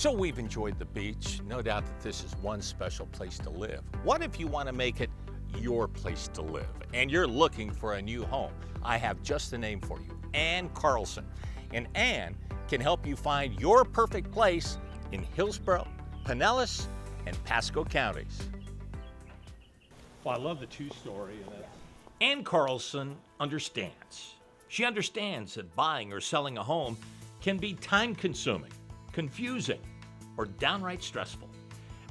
So we've enjoyed the beach. No doubt that this is one special place to live. What if you want to make it your place to live and you're looking for a new home? I have just the name for you, Ann Carlson. And Ann can help you find your perfect place in Hillsborough, Pinellas, and Pasco counties. Well, I love the two-story. Ann Carlson understands. She understands that buying or selling a home can be time-consuming, confusing, or downright stressful.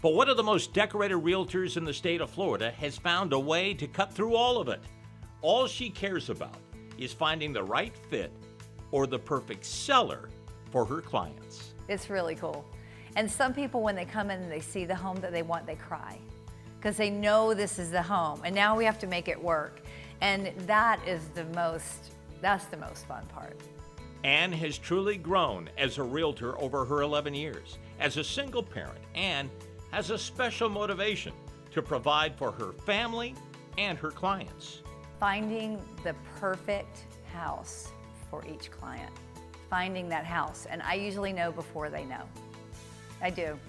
But one of the most decorated realtors in the state of Florida has found a way to cut through all of it. All she cares about is finding the right fit or the perfect seller for her clients. It's really cool. And some people, when they come in and they see the home that they want, they cry because they know this is the home and now we have to make it work. And that's the most fun part. Ann has truly grown as a realtor over her 11 years. As a single parent, Ann has a special motivation to provide for her family and her clients. Finding the perfect house for each client. Finding that house. And I usually know before they know. I do.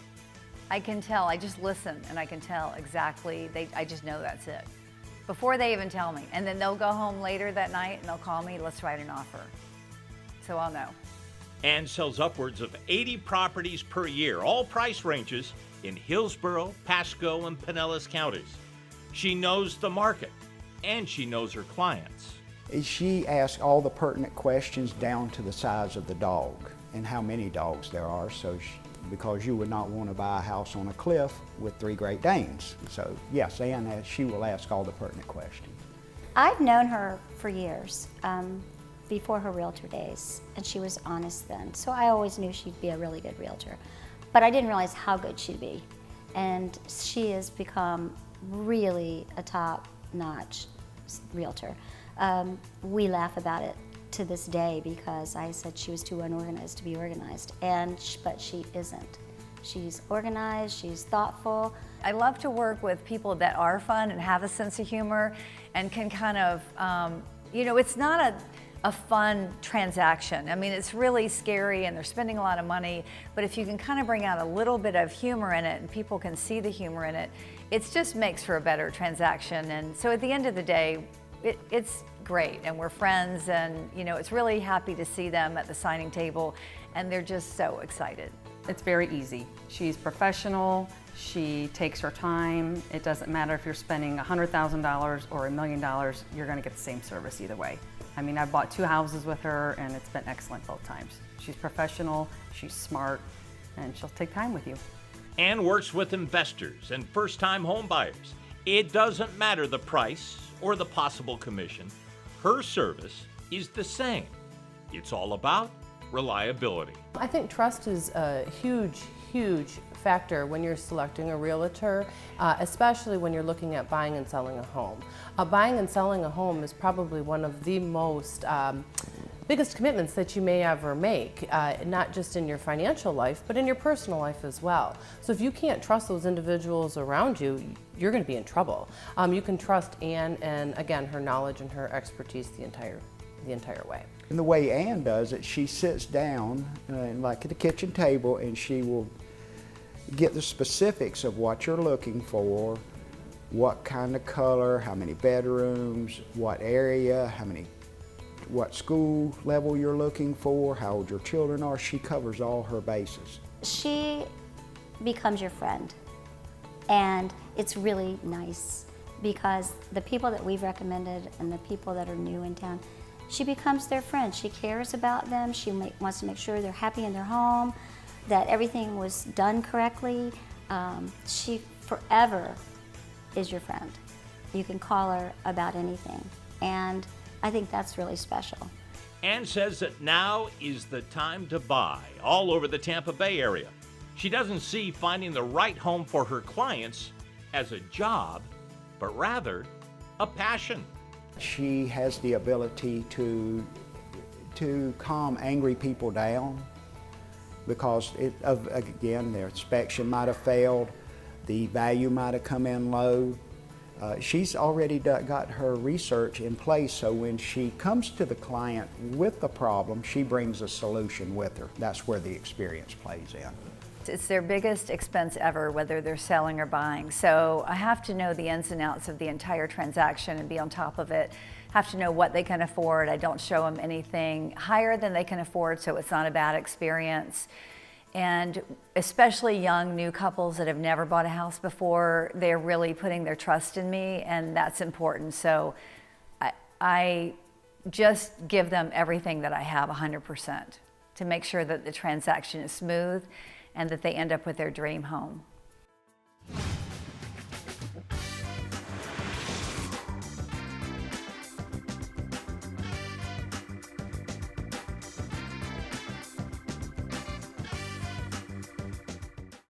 I can tell. I just listen and I can tell exactly. I just know that's it. Before they even tell me. And then they'll go home later that night and they'll call me, let's write an offer. So I'll know. Ann sells upwards of 80 properties per year, all price ranges in Hillsborough, Pasco, and Pinellas counties. She knows the market and she knows her clients. She asks all the pertinent questions down to the size of the dog and how many dogs there are, because you would not want to buy a house on a cliff with 3 Great Danes. So yes, Ann, she will ask all the pertinent questions. I've known her for years, before her realtor days, and she was honest then. So I always knew she'd be a really good realtor, but I didn't realize how good she'd be. And she has become really a top-notch realtor. We laugh about it to this day because I said she was too unorganized to be organized, but she isn't. She's organized, she's thoughtful. I love to work with people that are fun and have a sense of humor and can kind of, it's not a fun transaction. I mean, it's really scary and they're spending a lot of money, but if you can kind of bring out a little bit of humor in it and people can see the humor in it, it just makes for a better transaction. And so at the end of the day, it's great and we're friends and it's really happy to see them at the signing table and they're just so excited. It's very easy. She's professional, she takes her time. It doesn't matter if you're spending $100,000 or $1 million, you're gonna get the same service either way. I mean, I've bought 2 houses with her and it's been excellent both times. She's professional, she's smart, and she'll take time with you. Ann works with investors and first-time home buyers. It doesn't matter the price or the possible commission. Her service is the same. It's all about reliability. I think trust is a huge factor when you're selecting a realtor, especially when you're looking at buying and selling a home. Buying and selling a home is probably one of the most biggest commitments that you may ever make, not just in your financial life, but in your personal life as well. So if you can't trust those individuals around you, you're going to be in trouble. You can trust Ann and, again, her knowledge and her expertise the entire way. And the way Ann does it, she sits down like at the kitchen table and she will get the specifics of what you're looking for, what kind of color, how many bedrooms, what area, what school level you're looking for, how old your children are. She covers all her bases. She becomes your friend, and it's really nice because the people that we've recommended and the people that are new in town, she becomes their friend. She cares about them. She wants to make sure they're happy in their home, that everything was done correctly. She forever is your friend. You can call her about anything, and I think that's really special. Ann says that now is the time to buy all over the Tampa Bay area. She doesn't see finding the right home for her clients as a job, but rather a passion. She has the ability to calm angry people down because, again, their inspection might have failed, the value might have come in low. She's already got her research in place, so when she comes to the client with the problem, she brings a solution with her. That's where the experience plays in. It's their biggest expense ever, whether they're selling or buying. So I have to know the ins and outs of the entire transaction and be on top of it. Have to know what they can afford. I don't show them anything higher than they can afford, so it's not a bad experience. And especially young new couples that have never bought a house before, they're really putting their trust in me, and that's important. So I just give them everything that I have 100% to make sure that the transaction is smooth and that they end up with their dream home.